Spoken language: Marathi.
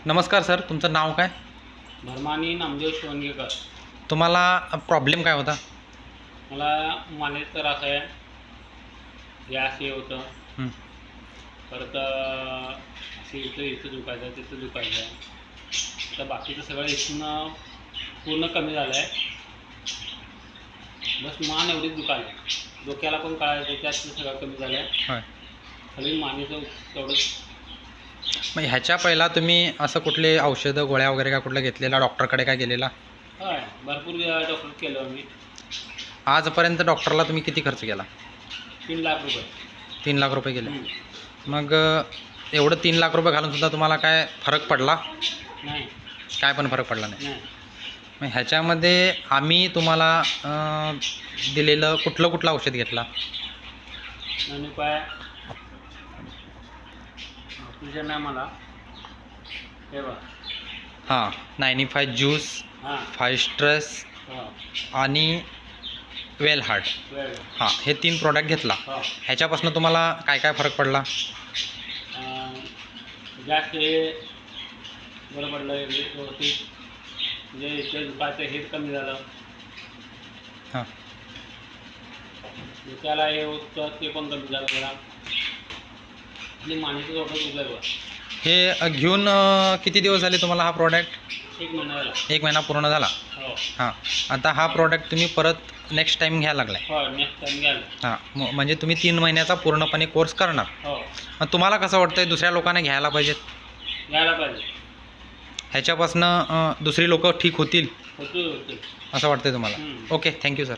नमस्कार सर, तुमचं नाव काय? भरमानी नामदेव शिवणगेकर. तुम्हाला प्रॉब्लेम काय होता? मला मानेचा त्रास आहे, गॅस हे होतं. हं. परत असे इथं दुखायचं, तिथं दुखायचं. आता बाकीचं सगळं इथून पूर्ण कमी झालं आहे. बस मान एवढीच दुखायला आहे. डोक्याला पण कळायचं, त्यातलं सगळं कमी झालं आहे. होय. खाली मानेचं तेवढंच. मग ह्याच्या पहिला तुम्ही असं कुठले औषधं, गोळ्या वगैरे काय कुठलं घेतलेला? डॉक्टरकडे काय गेलेला? होय, भरपूर डॉक्टर केलं मी. आजपर्यंत डॉक्टरला तुम्ही किती खर्च केला? 3 लाख रुपये. 3 लाख रुपये गेले. हं. मग एवढं 3 लाख रुपये घालून सुद्धा तुम्हाला काय फरक पडला? नाही काय पण फरक पडला नाही. नाही मग ह्याच्यामध्ये आम्ही तुम्हाला दिलेलं कुठलं औषध घेतला? आणि काय तुझ्या नाही मला हे बघ. हां, 95 ज्यूस, हां 5 स्ट्रेस हो आणि वेल हार्ट. वेळ हां, हे 3 प्रॉडक्ट घेतला. हो. ह्याच्यापासून तुम्हाला काय काय फरक पडला? जास्त हे बरं पडलं, व्यवस्थित जे इथे दुखायचं हे कमी झालं. हां, डोक्याला हे होतं ते पण कमी झालं जरा. आणि मानेचं थोडं दुखलं बघ. हे घेऊन किती दिवस झाले तुम्हाला हा प्रॉडक्ट? 1 महिना झाला. 1 महिना पूर्ण झाला. हो हां, आता हा प्रॉडक्ट तुम्ही परत नेक्स्ट टाईम घ्यायला लागलाय. हो नेक्स्ट टाइम घ्यायला. हां, म्हणजे तुम्ही 3 महिन्याचा पूर्णपणे कोर्स करणार. हो मग तुम्हाला कसं वाटतंय दुसऱ्या लोकांना घ्यायला पाहिजेत? घ्यायला पाहिजे. ह्याच्यापासनं दुसरी लोकं ठीक होतील होतं असं वाटतंय तुम्हाला? हं. Okay, thank you sir.